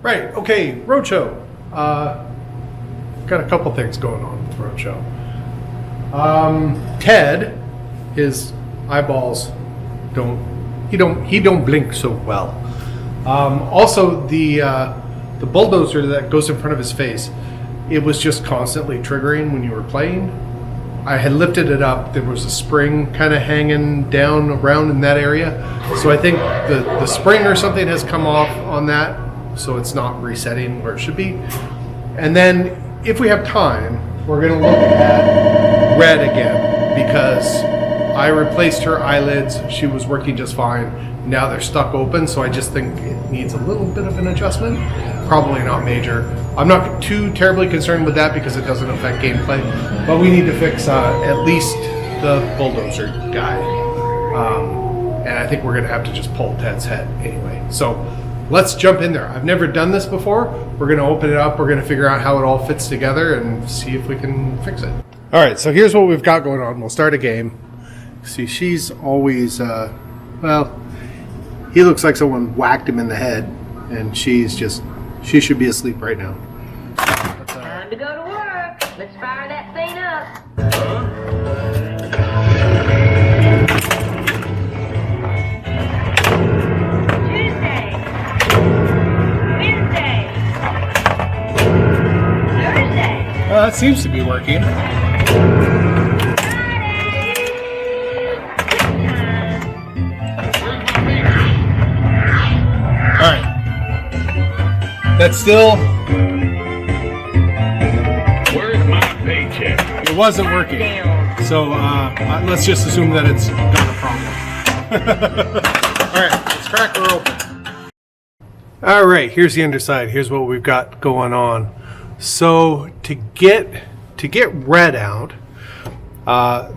Right, okay, Roadshow. Got a couple things going on with Roadshow. Ted, his eyeballs he don't blink so well. Also, the bulldozer that goes in front of his face, it was just constantly triggering when you were playing. I had lifted it up. There was a spring kind of hanging down around in that area. So I think the spring or something has come off on that, so it's not resetting where it should be. And then if we have time, we're going to look at Red again, because I replaced her eyelids. She was working just fine. Now they're stuck open, so I just think it needs a little bit of an adjustment. Probably not major. I'm not too terribly concerned with that because it doesn't affect gameplay, but we need to fix at least the bulldozer guy. And I think we're gonna have to just pull Ted's head anyway. So let's jump in there. I've never done this before. We're gonna open it up. We're gonna figure out how it all fits together and see if we can fix it. All right, so here's what we've got going on. We'll start a game. See, she's always, well, he looks like someone whacked him in the head, and she should be asleep right now. Time to go to work. Let's fire that thing up. Tuesday, Wednesday, Thursday. That seems to be working. All right. That's still. Where's my paycheck? It wasn't working. So let's just assume that it's got a problem. All right, let's crack her open. All right, here's the underside. Here's what we've got going on. So to get Red out,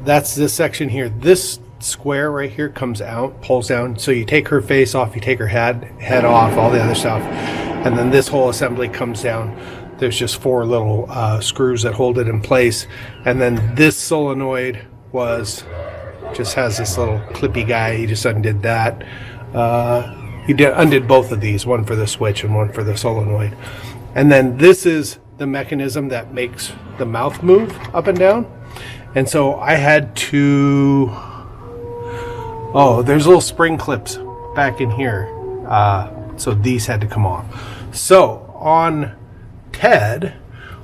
that's this section here. This square right here comes out, pulls down. So you take her face off, you take her head off, all the other stuff, and then this whole assembly comes down. There's just 4 little screws that hold it in place, and then this solenoid just has this little clippy guy. He just undid that. He undid both of these, one for the switch and one for the solenoid. And then this is the mechanism that makes the mouth move up and down. And so I had to. Oh, there's little spring clips back in here. So these had to come off. So on Ted,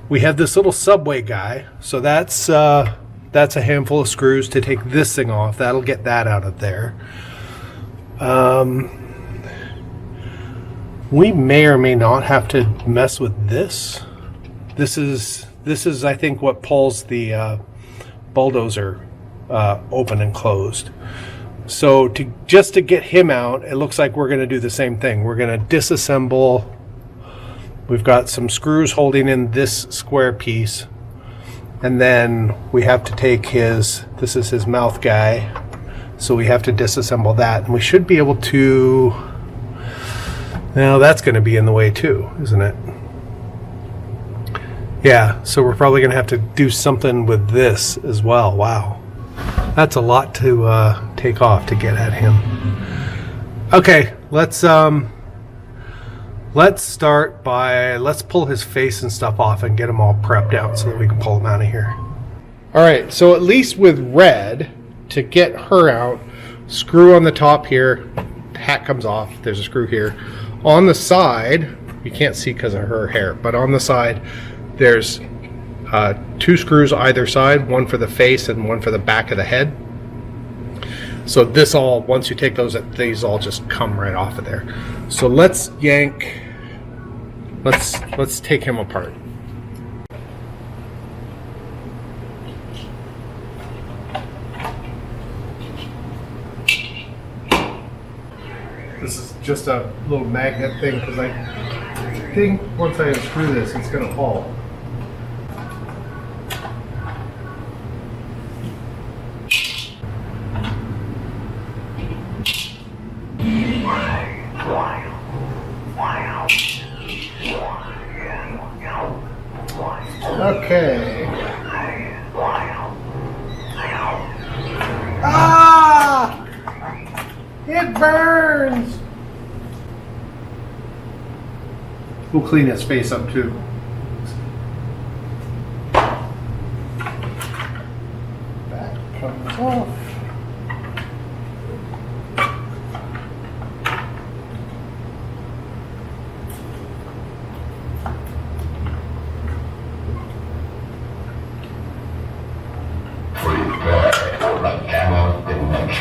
we have this little subway guy. So that's a handful of screws to take this thing off. That'll get that out of there. We may or may not have to mess with this. This is I think what pulls the bulldozer open and closed. So just to get him out, it looks like we're going to do the same thing. We're going to disassemble. We've got some screws holding in this square piece. And then we have to take this is his mouth guy. So we have to disassemble that. And we should be able to, now that's going to be in the way too, isn't it? Yeah, so we're probably going to have to do something with this as well. Wow. That's a lot to take off to get at him. Okay, let's start by, let's pull his face and stuff off and get him all prepped out so that we can pull him out of here. All right, so at least with Red, to get her out, screw on the top here, hat comes off, there's a screw here. On the side, you can't see because of her hair, but on the side, there's 2 screws either side, one for the face and one for the back of the head. So this all, once you take these all just come right off of there. So let's take him apart. This is just a little magnet thing because I think once I unscrew this, it's going to fall. Okay. Ah! It burns! We'll clean his face up too. That comes off.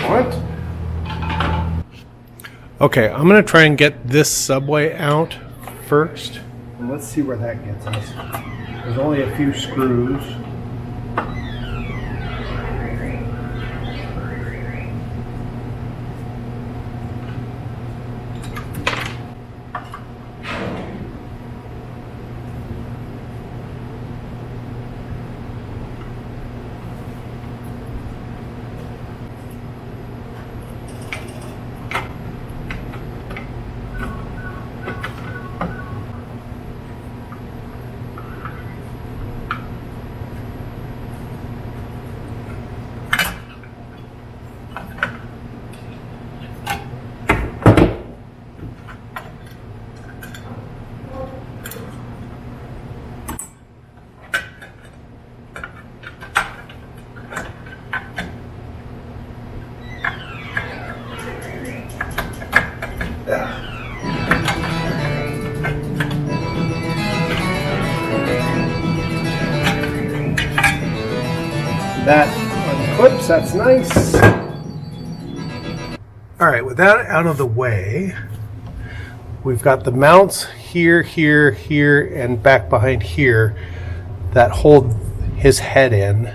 What? Okay, I'm gonna try and get this subway out first. And let's see where that gets us. There's only a few screws. That unclips, that's nice. All right, with that out of the way, we've got the mounts here, here, here, and back behind here that hold his head in.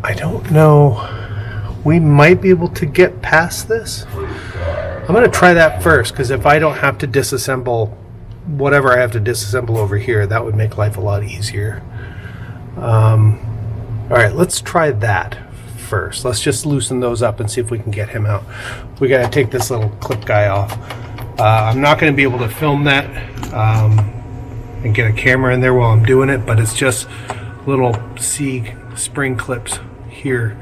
I don't know, we might be able to get past this. I'm gonna try that first, because if I don't have to disassemble whatever I have to disassemble over here, that would make life a lot easier. All right, let's try that first. Let's just loosen those up and see if we can get him out. We gotta take this little clip guy off. I'm not gonna be able to film that and get a camera in there while I'm doing it, but it's just little C spring clips here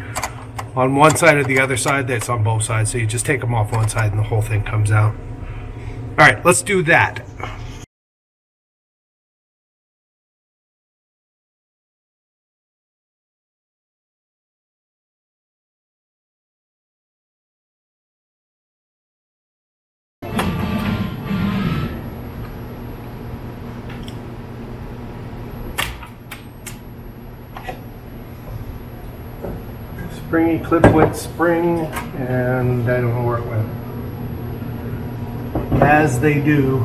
on one side or the other side. That's on both sides, so you just take them off one side and the whole thing comes out. All right, let's do that. Springy clip went spring, and I don't know where it went. As they do.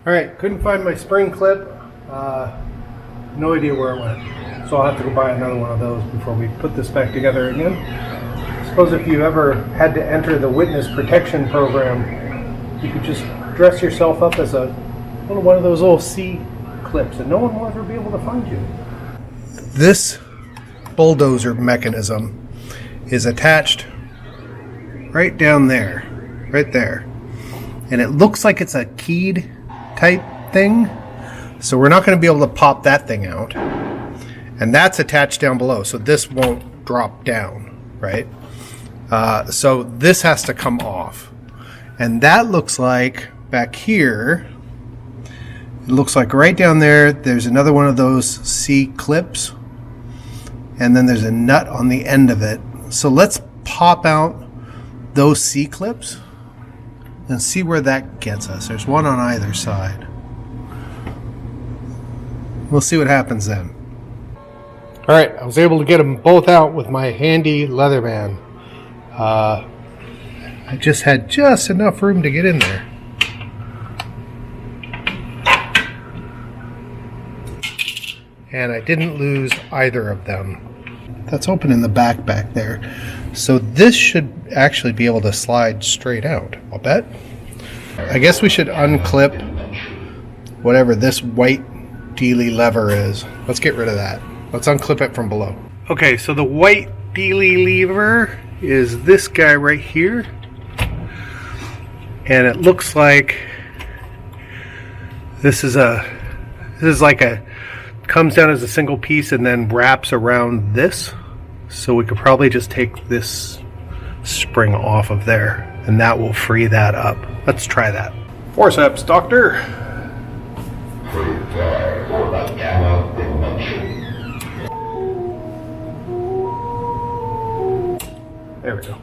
All right, couldn't find my spring clip. No idea where it went. So I'll have to go buy another one of those before we put this back together again. I suppose if you ever had to enter the witness protection program, you could just dress yourself up as one of those little C clips, and no one will ever be able to find you. This bulldozer mechanism is attached right down there, right there, and it looks like it's a keyed type thing, so we're not going to be able to pop that thing out, and that's attached down below, so this won't drop down, right? So this has to come off, and that looks like back here, it looks like right down there there's another one of those C clips, and then there's a nut on the end of it. So let's pop out those C clips and see where that gets us. There's one on either side. We'll see what happens then. All right, I was able to get them both out with my handy Leatherman. I just had just enough room to get in there. And I didn't lose either of them. That's open in the back there. So this should actually be able to slide straight out, I'll bet. I guess we should unclip whatever this white dealy lever is. Let's get rid of that. Let's unclip it from below. Okay, so the white dealy lever is this guy right here. And it looks like this is like a, comes down as a single piece and then wraps around this. So we could probably just take this spring off of there and that will free that up. Let's try that. Forceps, doctor. There we go.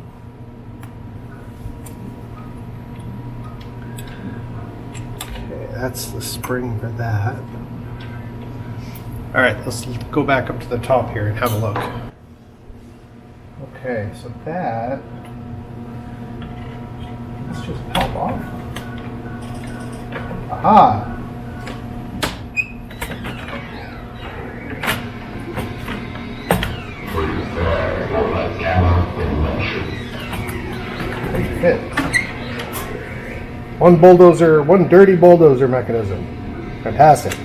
Okay, that's the spring for that. All right, let's go back up to the top here and have a look. Okay, so that, let's just pop off. Aha! They fit. One dirty bulldozer mechanism. Fantastic.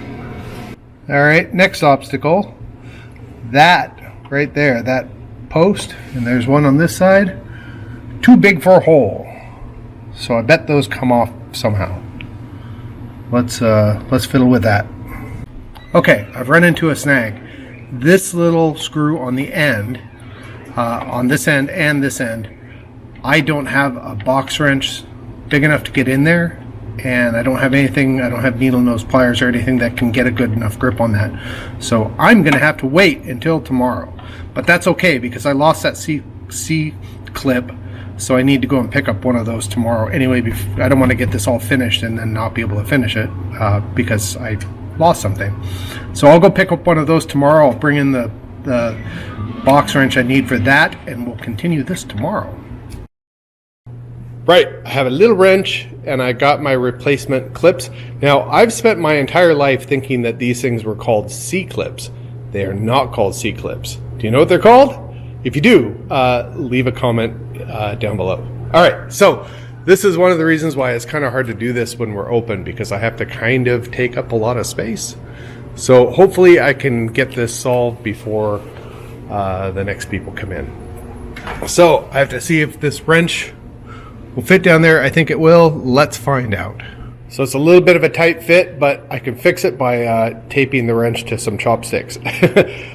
All right, next obstacle. That right there, that post, and there's one on this side. Too big for a hole. So I bet those come off somehow. Let's fiddle with that. Okay, I've run into a snag. This little screw on the end, on this end and this end, I don't have a box wrench big enough to get in there, and I don't have anything, I don't have needle nose pliers or anything that can get a good enough grip on that. So I'm gonna have to wait until tomorrow. But that's okay, because I lost that C clip, so I need to go and pick up one of those tomorrow. Anyway, I don't want to get this all finished and then not be able to finish it because I lost something. So I'll go pick up one of those tomorrow. I'll bring in the box wrench I need for that, and we'll continue this tomorrow. Right, I have a little wrench and I got my replacement clips. Now, I've spent my entire life thinking that these things were called C-clips. They are not called C-clips. Do you know what they're called? If you do, leave a comment down below. All right, so this is one of the reasons why it's kind of hard to do this when we're open, because I have to kind of take up a lot of space. So hopefully I can get this solved before the next people come in. So I have to see if this wrench will fit down there. I think it will. Let's find out. So it's a little bit of a tight fit, but I can fix it by taping the wrench to some chopsticks.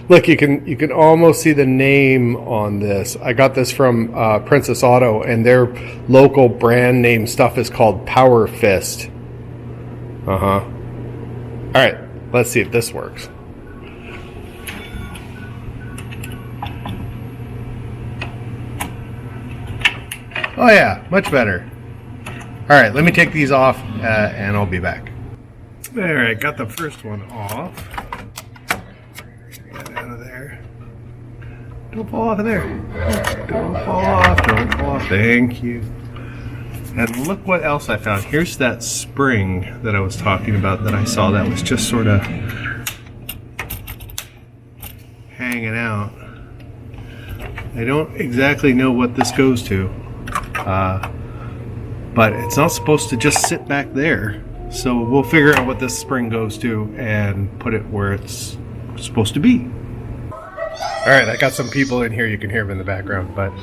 Look, you can almost see the name on this. I got this from Princess Auto, and their local brand name stuff is called Power Fist. All right, let's see if this works. Oh yeah, much better. All right, let me take these off and I'll be back. All right, got the first one off. Get out of there. Don't fall off of there. Don't fall off, don't fall off. Thank you. And look what else I found. Here's that spring that I was talking about that I saw that was just sort of hanging out. I don't exactly know what this goes to. But it's not supposed to just sit back there. So we'll figure out what this spring goes to and put it where it's supposed to be. All right, I got some people in here. You can hear them in the background. But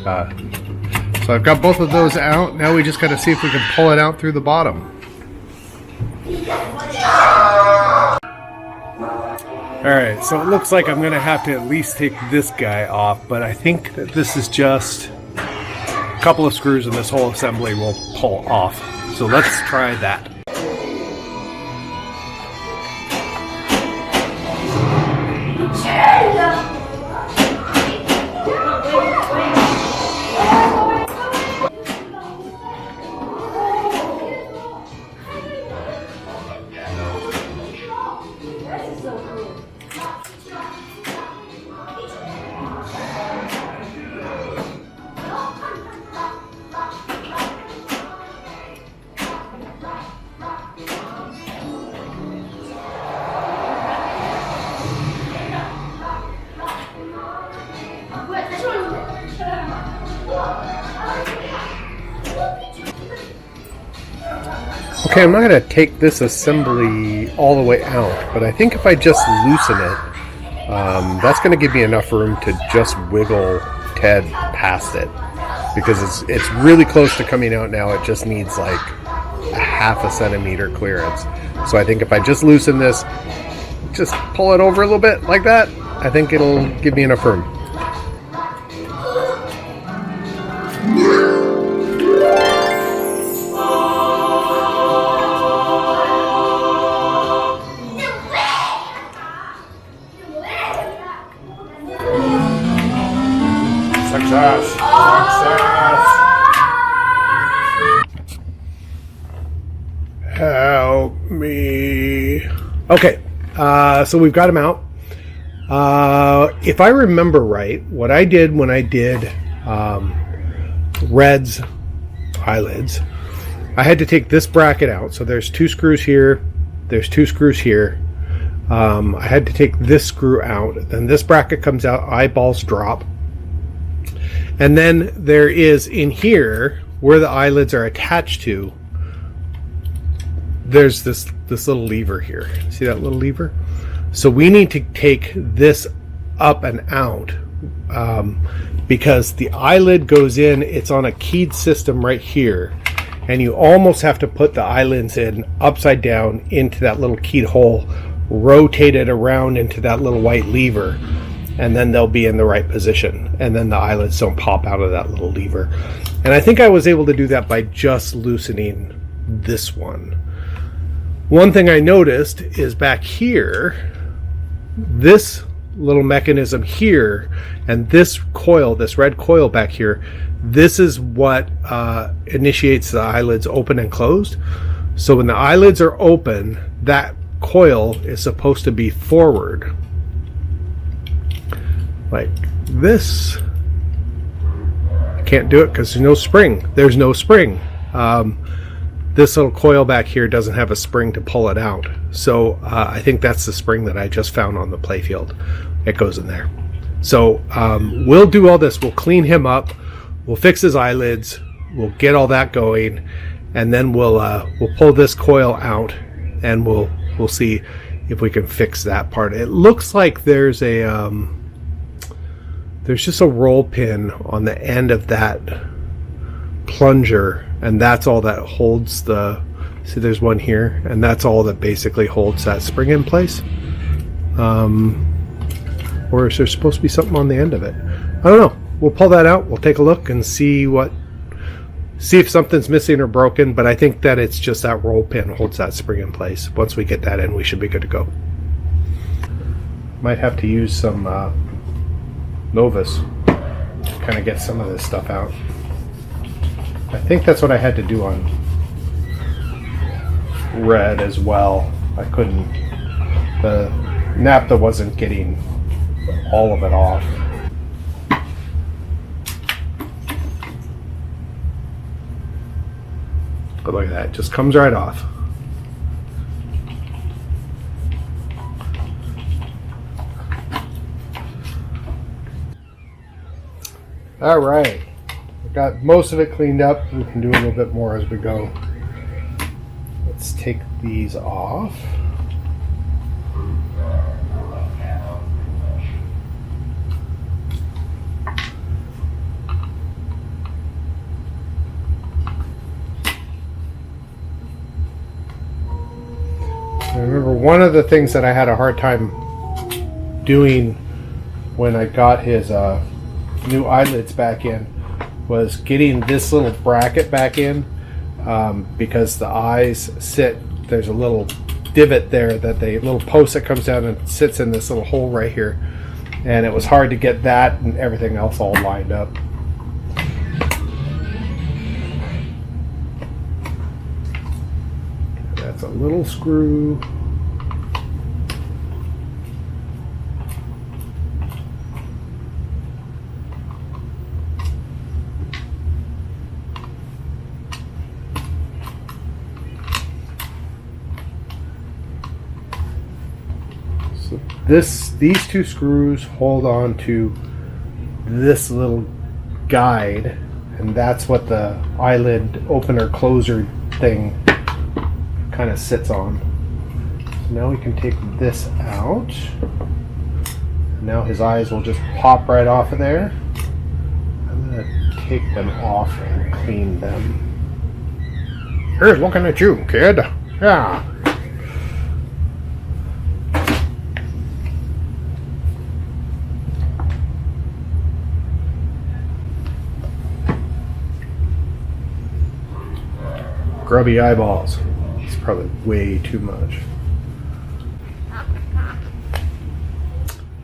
so I've got both of those out. Now we just got to see if we can pull it out through the bottom. All right, so it looks like I'm going to have to at least take this guy off. But I think that this is just a couple of screws and this whole assembly will pull off. So let's try that. Okay, I'm not going to take this assembly all the way out, but I think if I just loosen it, that's going to give me enough room to just wiggle Ted past it, because it's really close to coming out now. It just needs like a ½ centimeter clearance. So I think if I just loosen this, just pull it over a little bit like that, I think it'll give me enough room. Help me. Okay, so we've got him out. If I remember right, what I did when I did Red's eyelids, I had to take this bracket out. So there's 2 screws here, there's 2 screws here. I had to take this screw out. Then this bracket comes out, eyeballs drop. And then there is in here, where the eyelids are attached to, there's this little lever here. See that little lever? So we need to take this up and out because the eyelid goes in, it's on a keyed system right here. And you almost have to put the eyelids in upside down into that little keyed hole, rotate it around into that little white lever, and then they'll be in the right position. And then the eyelids don't pop out of that little lever. And I think I was able to do that by just loosening this one. One thing I noticed is back here, this little mechanism here and this coil, this red coil back here, this is what initiates the eyelids open and closed. So when the eyelids are open, that coil is supposed to be forward like this. I can't do it because there's no spring. There's no spring. This little coil back here doesn't have a spring to pull it out. So I think that's the spring that I just found on the playfield. It goes in there. So we'll do all this. We'll clean him up. We'll fix his eyelids. We'll get all that going, and then we'll pull this coil out, and we'll see if we can fix that part. It looks like there's a there's just a roll pin on the end of that plunger, and that's all that holds the, see there's one here, and that's all that basically holds that spring in place. Or is there supposed to be something on the end of it? I don't know. We'll pull that out, we'll take a look and see if something's missing or broken, but I think that it's just that roll pin holds that spring in place. Once we get that in, we should be good to go. Might have to use some Novus to kind of get some of this stuff out. I think that's what I had to do on Red as well. I couldn't, the naphtha wasn't getting all of it off. But look at that, it just comes right off. All right, I've got most of it cleaned up. We can do a little bit more as we go. Let's take these off. I remember one of the things that I had a hard time doing when I got his new eyelids back in was getting this little bracket back in because the eyes sit, there's a little divot there, that the little post that comes down and sits in this little hole right here, and it was hard to get that and everything else all lined up. That's a little screw. So these two screws hold on to this little guide, and that's what the eyelid opener closer thing kind of sits on. So now we can take this out. Now his eyes will just pop right off of there. I'm gonna take them off and clean them. Here's looking at you, kid. Yeah. Grubby eyeballs. It's probably way too much.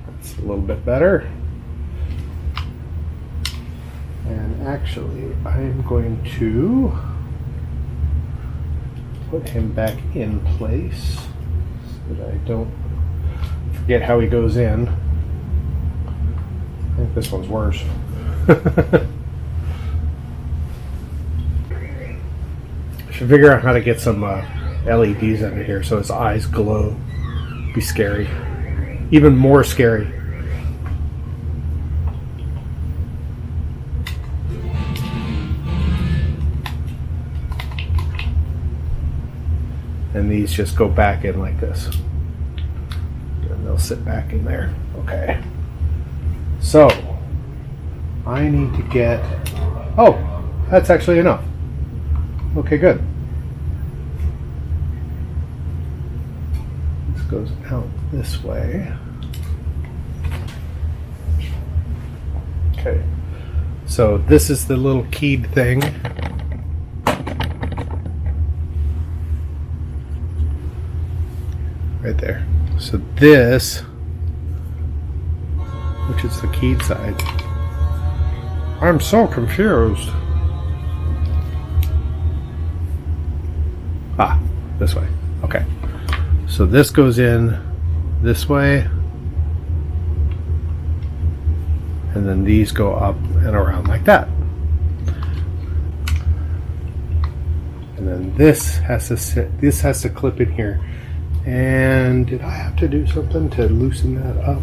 That's a little bit better. And actually, I'm going to put him back in place so that I don't forget how he goes in. I think this one's worse. I should figure out how to get some LEDs under here so his eyes glow. Be scary. Even more scary. And these just go back in like this. And they'll sit back in there. Okay. So, I need to get... Oh, that's actually enough. Okay, good. This goes out this way. Okay. So this is the little keyed thing. Right there. So this, which is the keyed side. I'm so confused. Ah, this way. Okay. So this goes in this way. And then these go up and around like that. And then this has to sit, this has to clip in here. And did I have to do something to loosen that up?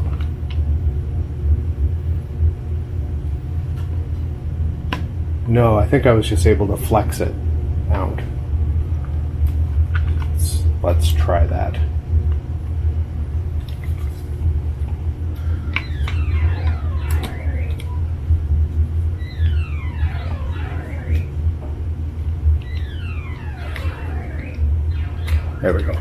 No, I think I was just able to flex it out. Let's try that. There we go.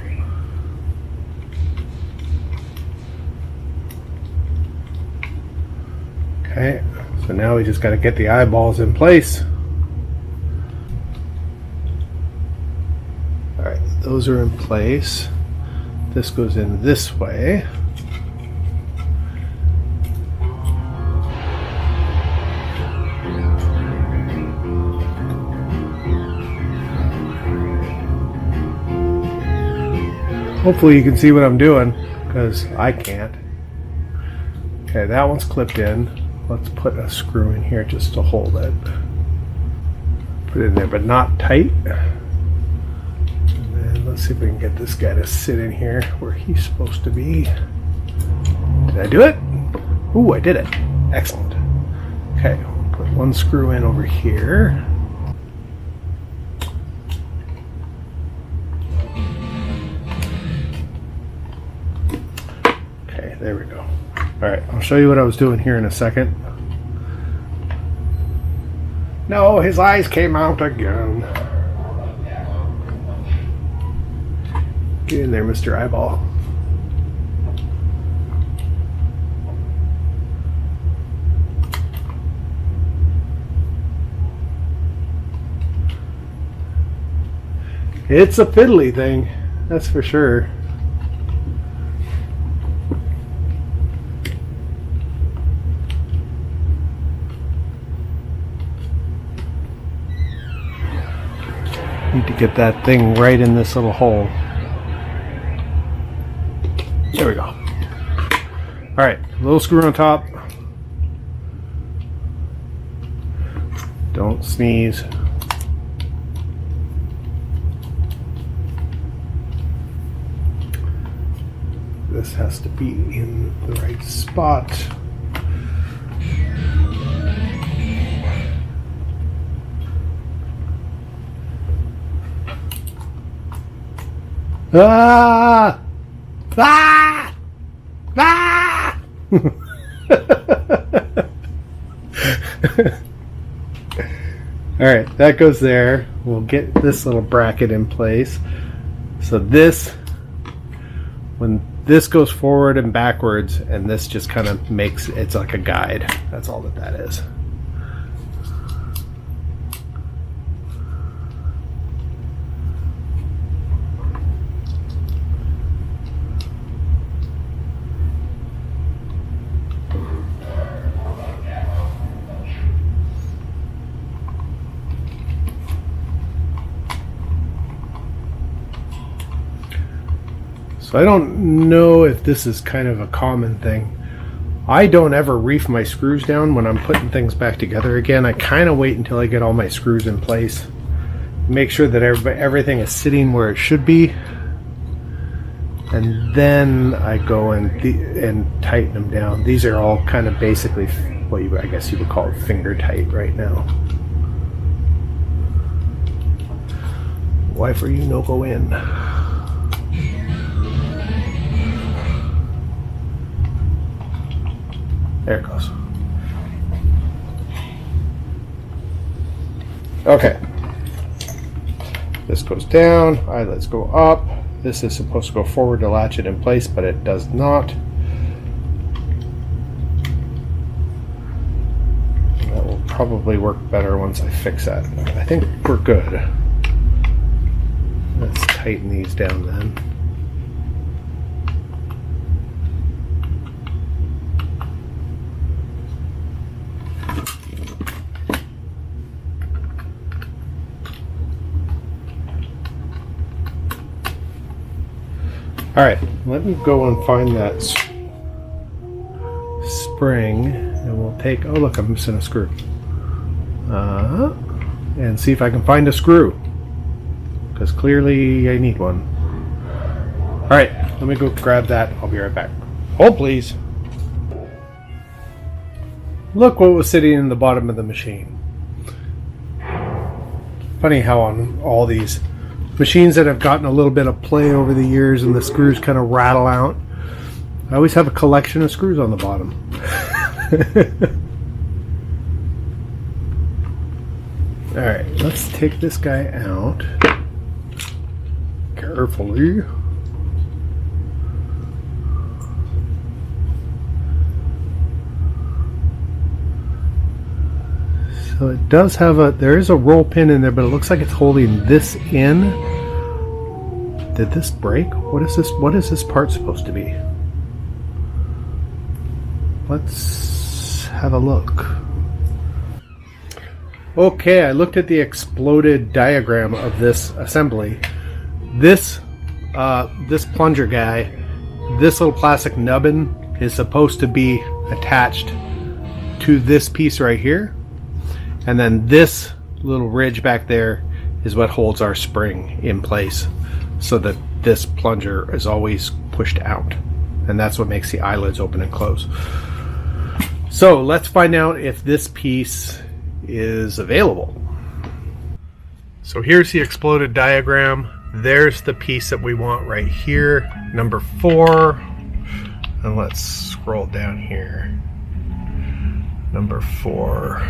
Okay, so now we just got to get the eyeballs in place. Alright, those are in place. This goes in this way. Hopefully you can see what I'm doing, because I can't. Okay, that one's clipped in. Let's put a screw in here just to hold it. Put it in there, but not tight. And then let's see if we can get this guy to sit in here where he's supposed to be. Did I do it? Ooh, I did it. Excellent. Okay, put one screw in over here. Okay, there we go. Alright, I'll show you what I was doing here in a second. No, his eyes came out again. Get in there, Mr. Eyeball. It's a fiddly thing, that's for sure. Need to get that thing right in this little hole. There we go. Alright, little screw on top. Don't sneeze. This has to be in the right spot. Ah! Ah! Ah! Alright, that goes there. We'll get this little bracket in place. So this, when this goes forward and backwards, and this just kind of makes, it's like a guide. That's all that is. So I don't know if this is kind of a common thing. I don't ever reef my screws down when I'm putting things back together again. I kind of wait until I get all my screws in place. Make sure that everything is sitting where it should be. And then I go and tighten them down. These are all kind of basically what I guess you would call it finger tight right now. Why for you no go in? There it goes. Okay. This goes down, eyelids go up. This is supposed to go forward to latch it in place, but it does not. That will probably work better once I fix that. I think we're good. Let's tighten these down then. All right, let me go and find that spring, and we'll take, oh look, I'm missing a screw. And see if I can find a screw, because clearly I need one. All right, let me go grab that. I'll be right back. Hold please. Look what was sitting in the bottom of the machine. Funny how on all these machines that have gotten a little bit of play over the years and the screws kind of rattle out, I always have a collection of screws on the bottom. Alright, let's take this guy out carefully. So it does have there is a roll pin in there, but it looks like it's holding this in. Did this break? What is this part supposed to be? Let's have a look. Okay, I looked at the exploded diagram of this assembly. This plunger guy, this little plastic nubbin is supposed to be attached to this piece right here. And then this little ridge back there is what holds our spring in place so that this plunger is always pushed out. And that's what makes the eyelids open and close. So let's find out if this piece is available. So here's the exploded diagram. There's the piece that we want right here, number 4. And let's scroll down here. Number 4.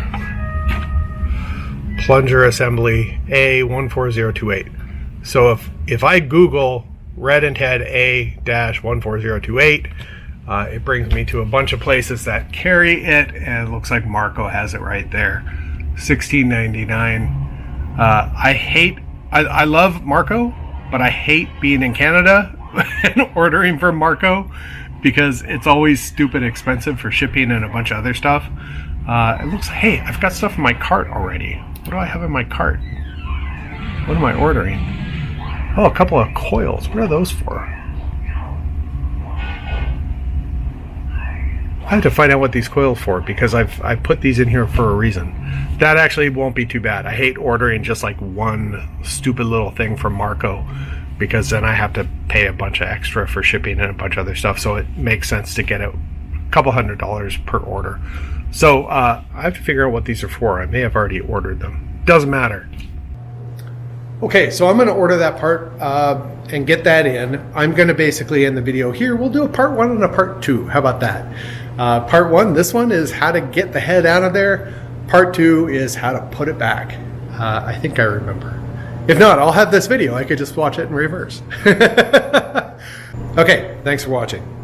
Plunger assembly A14028. So if I Google Red and Head A-14028, it brings me to a bunch of places that carry it, and it looks like Marco has it right there. $16.99. I love Marco, but I hate being in Canada and ordering from Marco because it's always stupid expensive for shipping and a bunch of other stuff. It looks, hey, I've got stuff in my cart already. What do I have in my cart? What am I ordering? Oh, a couple of coils. What are those for? I have to find out what these coils for because I've put these in here for a reason. That actually won't be too bad. I hate ordering just like one stupid little thing from Marco because then I have to pay a bunch of extra for shipping and a bunch of other stuff. So it makes sense to get a couple $100 per order. So I have to figure out what these are for. I may have already ordered them. Doesn't matter. Okay, so I'm going to order that part and get that in. I'm going to basically end the video here. We'll do a part 1 and a part 2. How about that? Part 1, this one is how to get the head out of there. Part 2 is how to put it back. I think I remember. If not, I'll have this video. I could just watch it in reverse. Okay, thanks for watching.